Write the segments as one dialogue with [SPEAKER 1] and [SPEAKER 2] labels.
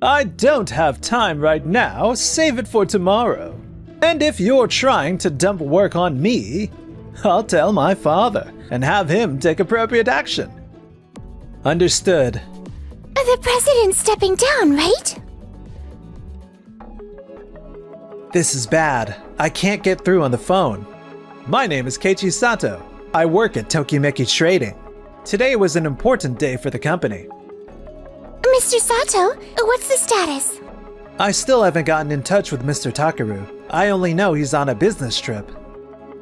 [SPEAKER 1] I don't have time right now, save it for tomorrow. And if you're trying to dump work on me, I'll tell my father and have him take appropriate action. Understood.
[SPEAKER 2] The president's stepping down, right?
[SPEAKER 1] This is bad. I can't get through on the phone. My name is Keiichi Sato. I work at Tokimeki Trading. Today was an important day for the company.
[SPEAKER 2] Mr. Sato, what's the status?
[SPEAKER 1] I still haven't gotten in touch with Mr. Takeru. I only know he's on a business trip.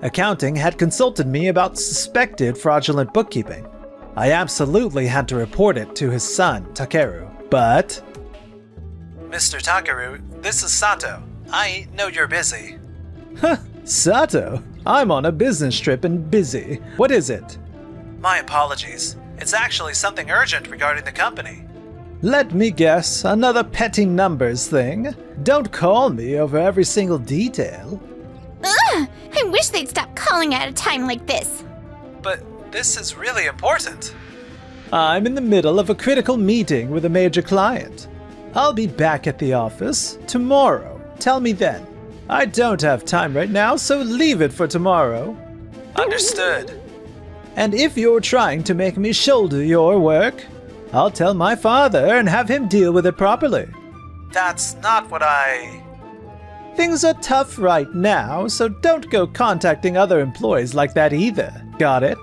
[SPEAKER 1] Accounting had consulted me about suspected fraudulent bookkeeping. I absolutely had to report it to his son, Takeru, but... Mr. Takeru, this is Sato. I know you're busy. Huh, Sato? I'm on a business trip and busy. What is it? My apologies. It's actually something urgent regarding the company. Let me guess, another petty numbers thing? Don't call me over every single detail.
[SPEAKER 2] Ugh! I wish they'd stop calling at a time like this.
[SPEAKER 1] But this is really important. I'm in the middle of a critical meeting with a major client. I'll be back at the office tomorrow. Tell me then. I don't have time right now, so leave it for tomorrow. Understood. And if you're trying to make me shoulder your work, I'll tell my father and have him deal with it properly. That's not what Things are tough right now, so don't go contacting other employees like that either. Got it?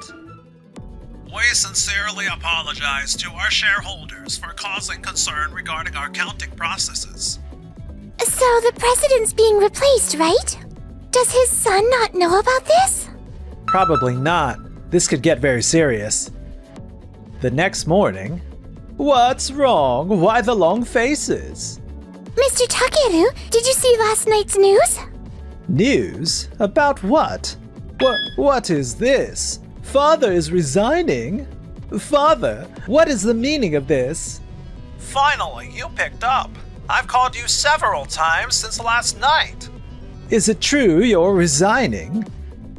[SPEAKER 3] We sincerely apologize to our shareholders for causing concern regarding our accounting processes.
[SPEAKER 2] So the president's being replaced, right? Does his son not know about this?
[SPEAKER 1] Probably not. This could get very serious. The next morning... What's wrong? Why the long faces?
[SPEAKER 2] Mr. Takeru, did you see last night's news?
[SPEAKER 1] News? About what? What is this? Father is resigning? Father, what is the meaning of this?
[SPEAKER 3] Finally, you picked up. I've called you several times since last night.
[SPEAKER 1] Is it true you're resigning?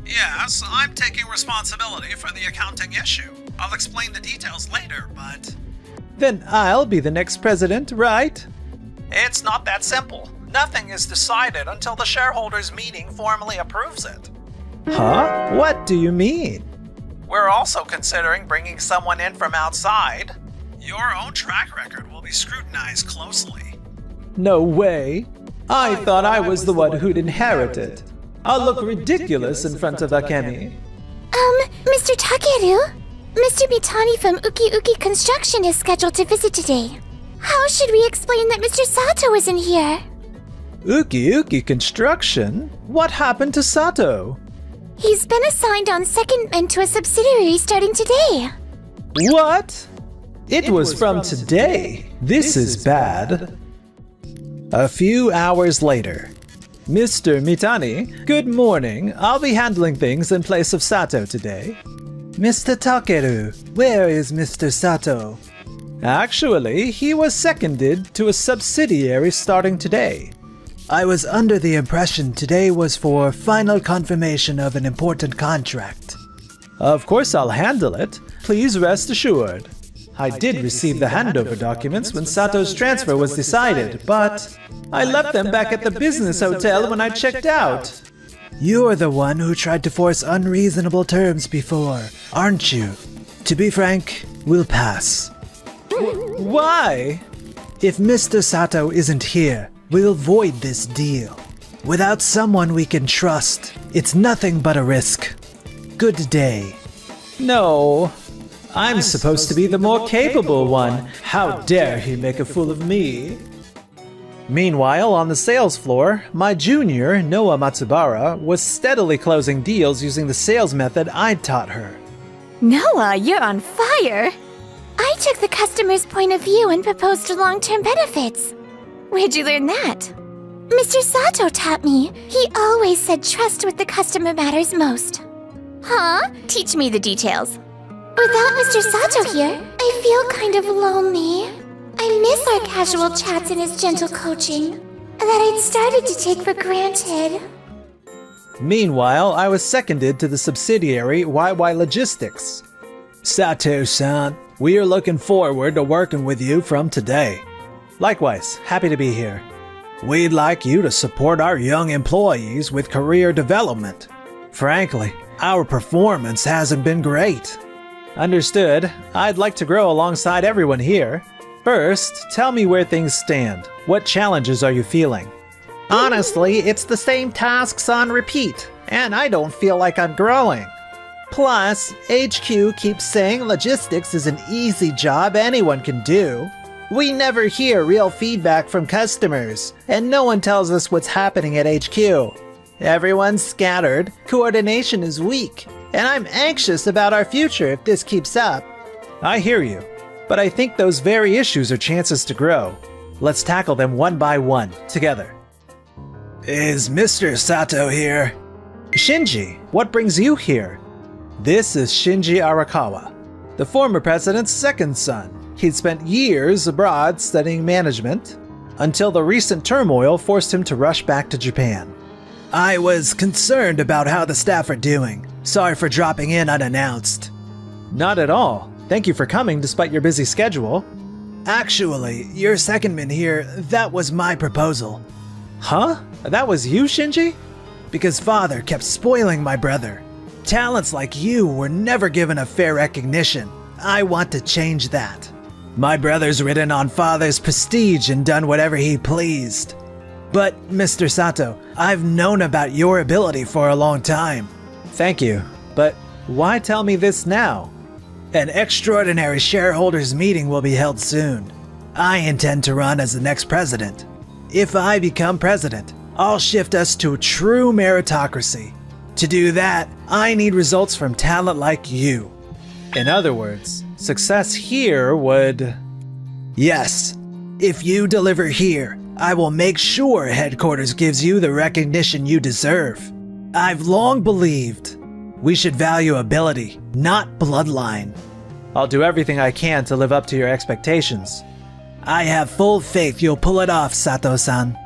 [SPEAKER 3] Yes, I'm taking responsibility for the accounting issue. I'll explain the details later, but...
[SPEAKER 1] Then I'll be the next president, right?
[SPEAKER 3] It's not that simple. Nothing is decided until the shareholders' meeting formally approves it.
[SPEAKER 1] Huh? What do you mean?
[SPEAKER 3] We're also considering bringing someone in from outside. Your own track record will be scrutinized closely.
[SPEAKER 1] No way. I thought I was the one who'd inherit it. I'll look ridiculous in front of Akemi.
[SPEAKER 2] Mr. Takeru? Mr. Mitani from Uki Uki Construction is scheduled to visit today. How should we explain that Mr. Sato isn't here?
[SPEAKER 1] Uki Uki Construction? What happened to Sato?
[SPEAKER 2] He's been assigned on secondment to a subsidiary starting today.
[SPEAKER 1] What? It was from today. This is bad. A few hours later. Mr. Mitani, good morning. I'll be handling things in place of Sato today. Mr. Takeru, where is Mr. Sato? Actually, he was seconded to a subsidiary starting today. I was under the impression today was for final confirmation of an important contract. Of course I'll handle it. Please rest assured. I did receive the handover documents when Sato's transfer was decided, but I left them back at the business hotel when I checked out. You're the one who tried to force unreasonable terms before, aren't you? To be frank, we'll pass. Why? If Mr. Sato isn't here, we'll void this deal. Without someone we can trust, it's nothing but a risk. Good day. No. I'm supposed to be the more capable one. How dare he make a fool of me? Meanwhile, on the sales floor, my junior, Noah Matsubara, was steadily closing deals using the sales method I'd taught her.
[SPEAKER 2] Noah, you're on fire! I took the customer's point of view and proposed long-term benefits. Where'd you learn that? Mr. Sato taught me. He always said trust with the customer matters most. Huh? Teach me the details. Without Mr. Sato here, I feel kind of lonely. I miss our casual chats and his gentle coaching that I'd started to take for granted.
[SPEAKER 1] Meanwhile, I was seconded to the subsidiary YY Logistics. Sato-san, we are looking forward to working with you from today. Likewise, happy to be here. We'd like you to support our young employees with career development. Frankly, our performance hasn't been great. Understood. I'd like to grow alongside everyone here. First, tell me where things stand. What challenges are you feeling? Honestly, it's the same tasks on repeat, and I don't feel like I'm growing. Plus, HQ keeps saying logistics is an easy job anyone can do. We never hear real feedback from customers, and no one tells us what's happening at HQ. Everyone's scattered, coordination is weak, and I'm anxious about our future if this keeps up. I hear you, but I think those very issues are chances to grow. Let's tackle them one by one, together. Is Mr. Sato here? Shinji, what brings you here? This is Shinji Arakawa, the former president's second son. He'd spent years abroad studying management, until the recent turmoil forced him to rush back to Japan. I was concerned about how the staff are doing. Sorry for dropping in unannounced. Not at all. Thank you for coming despite your busy schedule. Actually, your secondman here, that was my proposal. Huh? That was you, Shinji? Because father kept spoiling my brother. Talents like you were never given a fair recognition. I want to change that. My brother's ridden on father's prestige and done whatever he pleased. But, Mr. Sato, I've known about your ability for a long time. Thank you, but why tell me this now? An extraordinary shareholders meeting will be held soon. I intend to run as the next president. If I become president, I'll shift us to a true meritocracy. To do that, I need results from talent like you. In other words, success here would... Yes, if you deliver here, I will make sure headquarters gives you the recognition you deserve. I've long believed we should value ability, not bloodline. I'll do everything I can to live up to your expectations. I have full faith you'll pull it off, Sato-san.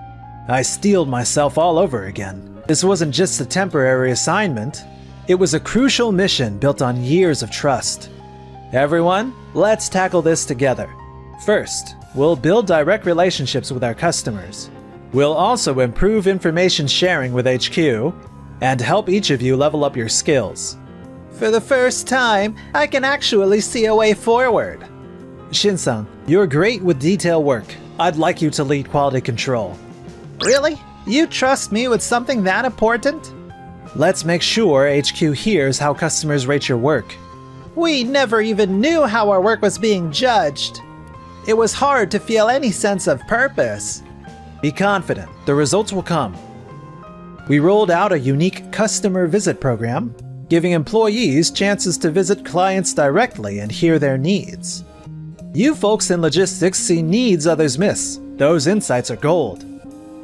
[SPEAKER 1] I steeled myself all over again. This wasn't just a temporary assignment. It was a crucial mission built on years of trust. Everyone, let's tackle this together. First, we'll build direct relationships with our customers. We'll also improve information sharing with HQ and help each of you level up your skills. For the first time, I can actually see a way forward. Shin-san, you're great with detail work. I'd like you to lead quality control. Really? You trust me with something that important? Let's make sure HQ hears how customers rate your work. We never even knew how our work was being judged. It was hard to feel any sense of purpose. Be confident, the results will come. We rolled out a unique customer visit program, giving employees chances to visit clients directly and hear their needs. You folks in logistics see needs others miss. Those insights are gold.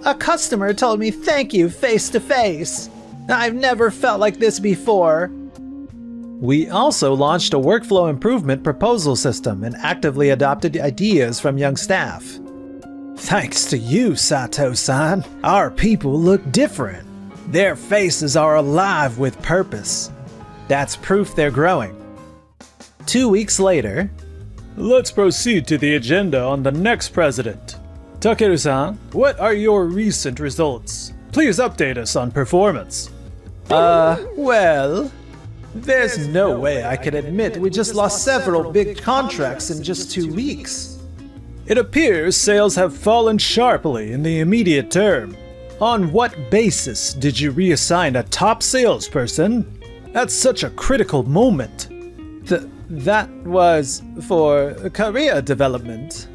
[SPEAKER 1] A customer told me thank you face to face. I've never felt like this before. We also launched a workflow improvement proposal system and actively adopted ideas from young staff. Thanks to you, Sato-san, our people look different. Their faces are alive with purpose. That's proof they're growing. 2 weeks later, let's proceed to the agenda on the next president. Takeru-san, what are your recent results? Please update us on performance. Well, there's no way I can admit we just lost several big contracts in just 2 weeks. It appears sales have fallen sharply in the immediate term. On what basis did you reassign a top salesperson at such a critical moment? That was for career development.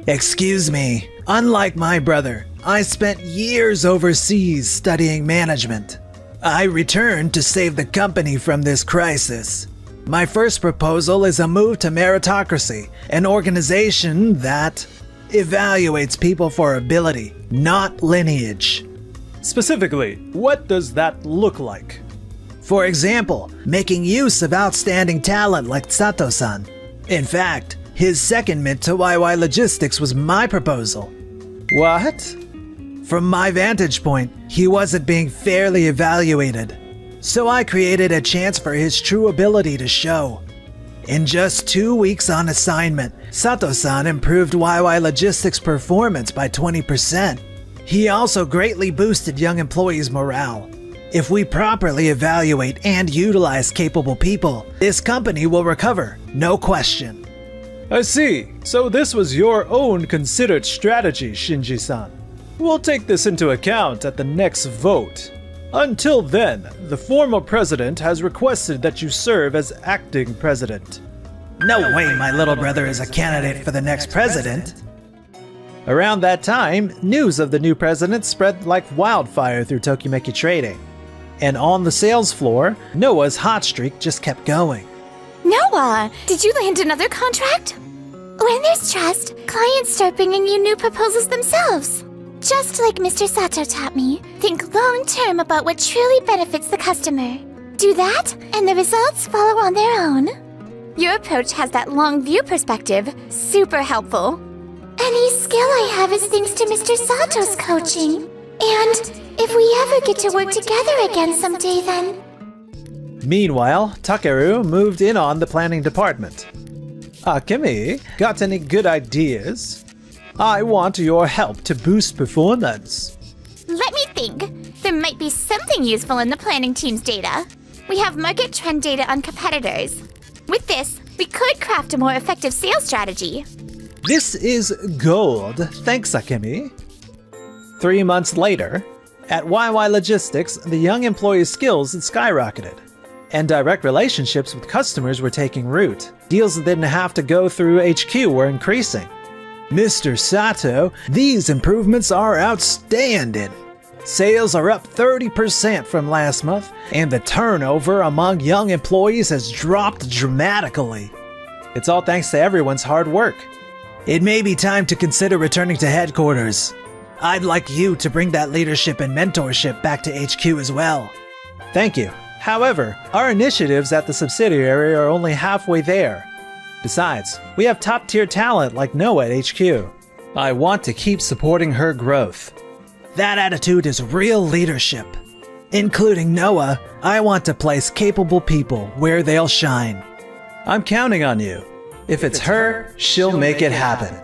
[SPEAKER 1] Excuse me, unlike my brother, I spent years overseas studying management. I returned to save the company from this crisis. My first proposal is a move to meritocracy, an organization that evaluates people for ability, not lineage. Specifically, what does that look like? For example, making use of outstanding talent like Sato-san. In fact, his secondment to YY Logistics was my proposal. What? From my vantage point, he wasn't being fairly evaluated. So I created a chance for his true ability to show. In just 2 weeks on assignment, Sato-san improved YY Logistics' performance by 20%. He also greatly boosted young employees' morale. If we properly evaluate and utilize capable people, this company will recover, no question.
[SPEAKER 4] I see. So this was your own considered strategy, Shinji-san. We'll take this into account at the next vote. Until then, the former president has requested that you serve as acting president.
[SPEAKER 1] No way my little brother is a candidate for the next president.
[SPEAKER 4] Around that time, news of the new president spread like wildfire through Tokimeki Trading. And on the sales floor, Noah's hot streak just kept going.
[SPEAKER 2] Noah, did you land another contract? When there's trust, clients start bringing you new proposals themselves. Just like Mr. Sato taught me, think long-term about what truly benefits the customer. Do that, and the results follow on their own. Your approach has that long view perspective, super helpful. Any skill I have is thanks to Mr. Sato's coaching. And if we ever get to work together again someday then...
[SPEAKER 4] Meanwhile, Takeru moved in on the planning department. Akemi, got any good ideas? I want your help to boost performance.
[SPEAKER 2] Let me think. There might be something useful in the planning team's data. We have market trend data on competitors. With this, we could craft a more effective sales strategy.
[SPEAKER 4] This is gold. Thanks, Akemi. 3 months later, at YY Logistics, the young employees' skills had skyrocketed, and direct relationships with customers were taking root. Deals that didn't have to go through HQ were increasing. Mr. Sato, these improvements are outstanding. Sales are up 30% from last month, and the turnover among young employees has dropped dramatically. It's all thanks to everyone's hard work. It may be time to consider returning to headquarters. I'd like you to bring that leadership and mentorship back to HQ as well. Thank you. However, our initiatives at the subsidiary are only halfway there. Besides, we have top-tier talent like Noah at HQ. I want to keep supporting her growth.
[SPEAKER 1] That attitude is real leadership. Including Noah, I want to place capable people where they'll shine.
[SPEAKER 4] I'm counting on you. If it's her, she'll make it happen.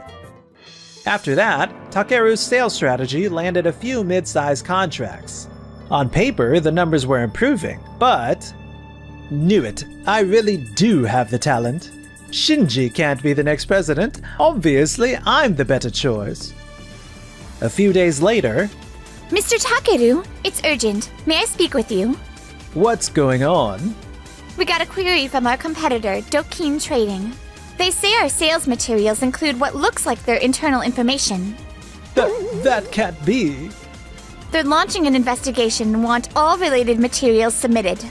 [SPEAKER 4] After that, Takeru's sales strategy landed a few mid-sized contracts. On paper, the numbers were improving, but... Knew it, I really do have the talent. Shinji can't be the next president. Obviously, I'm the better choice. A few days later...
[SPEAKER 2] Mr. Takeru, it's urgent. May I speak with you?
[SPEAKER 4] What's going on?
[SPEAKER 2] We got a query from our competitor, Dokin Trading. They say our sales materials include what looks like their internal information.
[SPEAKER 4] That can't be.
[SPEAKER 2] They're launching an investigation and want all related materials submitted.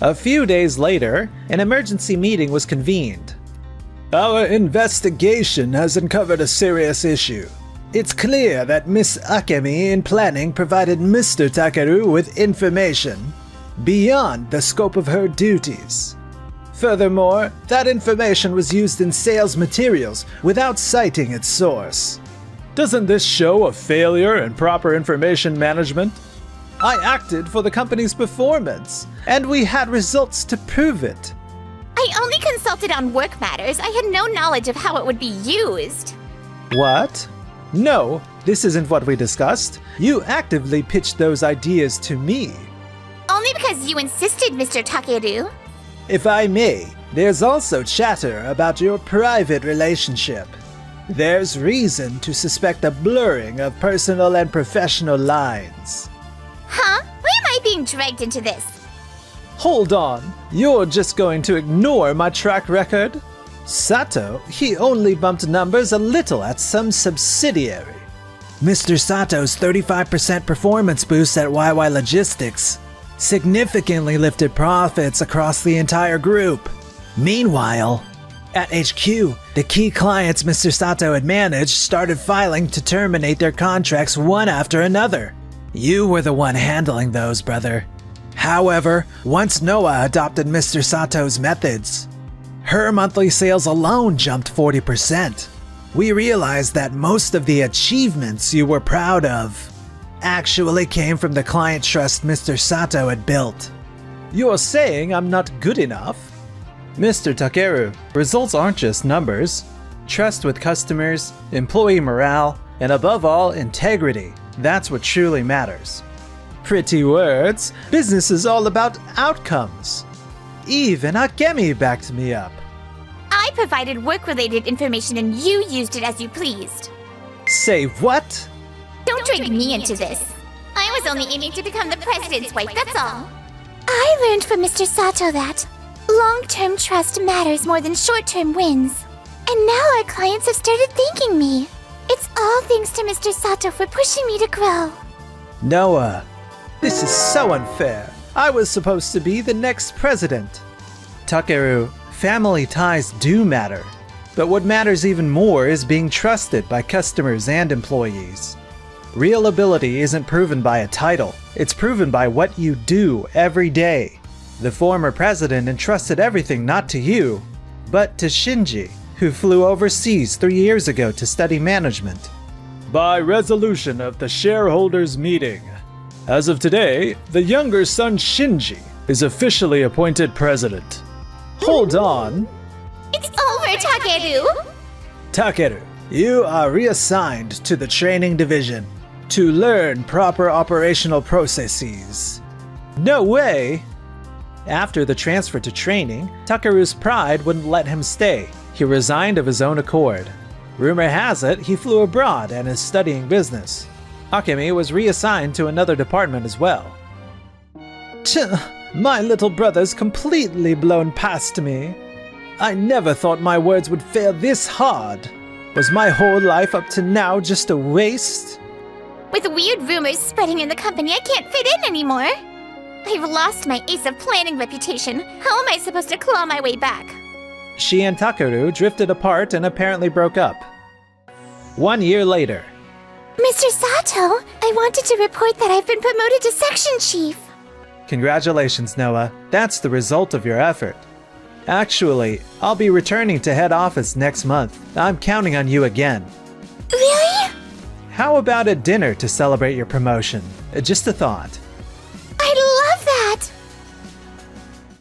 [SPEAKER 4] A few days later, an emergency meeting was convened. Our investigation has uncovered a serious issue. It's clear that Miss Akemi in planning provided Mr. Takeru with information beyond the scope of her duties. Furthermore, that information was used in sales materials without citing its source. Doesn't this show a failure in proper information management? I acted for the company's performance, and we had results to prove it.
[SPEAKER 2] I only consulted on work matters. I had no knowledge of how it would be used.
[SPEAKER 4] What? No, this isn't what we discussed. You actively pitched those ideas to me.
[SPEAKER 2] Only because you insisted, Mr. Takeru.
[SPEAKER 4] If I may, there's also chatter about your private relationship. There's reason to suspect a blurring of personal and professional lines.
[SPEAKER 2] Huh? Why am I being dragged into this?
[SPEAKER 4] Hold on, you're just going to ignore my track record? Sato, he only bumped numbers a little at some subsidiary.
[SPEAKER 1] Mr. Sato's 35% performance boost at YY Logistics significantly lifted profits across the entire group. Meanwhile, at HQ, the key clients Mr. Sato had managed started filing to terminate their contracts one after another. You were the one handling those, brother. However, once Noah adopted Mr. Sato's methods, her monthly sales alone jumped 40%. We realized that most of the achievements you were proud of actually came from the client trust Mr. Sato had built.
[SPEAKER 4] You're saying I'm not good enough? Mr. Takeru, results aren't just numbers.
[SPEAKER 1] Trust with customers, employee morale, and above all, integrity. That's what truly matters. Pretty words. Business is all about outcomes. Even Akemi backed me up.
[SPEAKER 2] I provided work-related information and you used it as you pleased.
[SPEAKER 1] Say what?
[SPEAKER 2] Don't drag me into this. I was only aiming to become the president's wife, that's all. I learned from Mr. Sato that long-term trust matters more than short-term wins. And now our clients have started thanking me. It's all thanks to Mr. Sato for pushing me to grow.
[SPEAKER 1] Noah, this is so unfair. I was supposed to be the next president. Takeru, family ties do matter. But what matters even more is being trusted by customers and employees. Real ability isn't proven by a title, it's proven by what you do every day. The former president entrusted everything not to you, but to Shinji, who flew overseas 3 years ago to study management. By resolution of the shareholders' meeting, as of today, the younger son Shinji is officially appointed president. Hold on.
[SPEAKER 2] It's over, Takeru!
[SPEAKER 1] Takeru, you are reassigned to the training division to learn proper operational processes. No way! After the transfer to training, Takeru's pride wouldn't let him stay. He resigned of his own accord. Rumor has it he flew abroad and is studying business. Akemi was reassigned to another department as well. My little brother's completely blown past me. I never thought my words would fail this hard. Was my whole life up to now just a waste?
[SPEAKER 2] With weird rumors spreading in the company, I can't fit in anymore. I've lost my ace of planning reputation. How am I supposed to claw my way back?
[SPEAKER 1] She and Takeru drifted apart and apparently broke up. 1 year later.
[SPEAKER 2] Mr. Sato, I wanted to report that I've been promoted to section chief.
[SPEAKER 1] Congratulations, Noah. That's the result of your effort. Actually, I'll be returning to head office next month. I'm counting on you again.
[SPEAKER 2] Really?
[SPEAKER 1] How about a dinner to celebrate your promotion? Just a thought.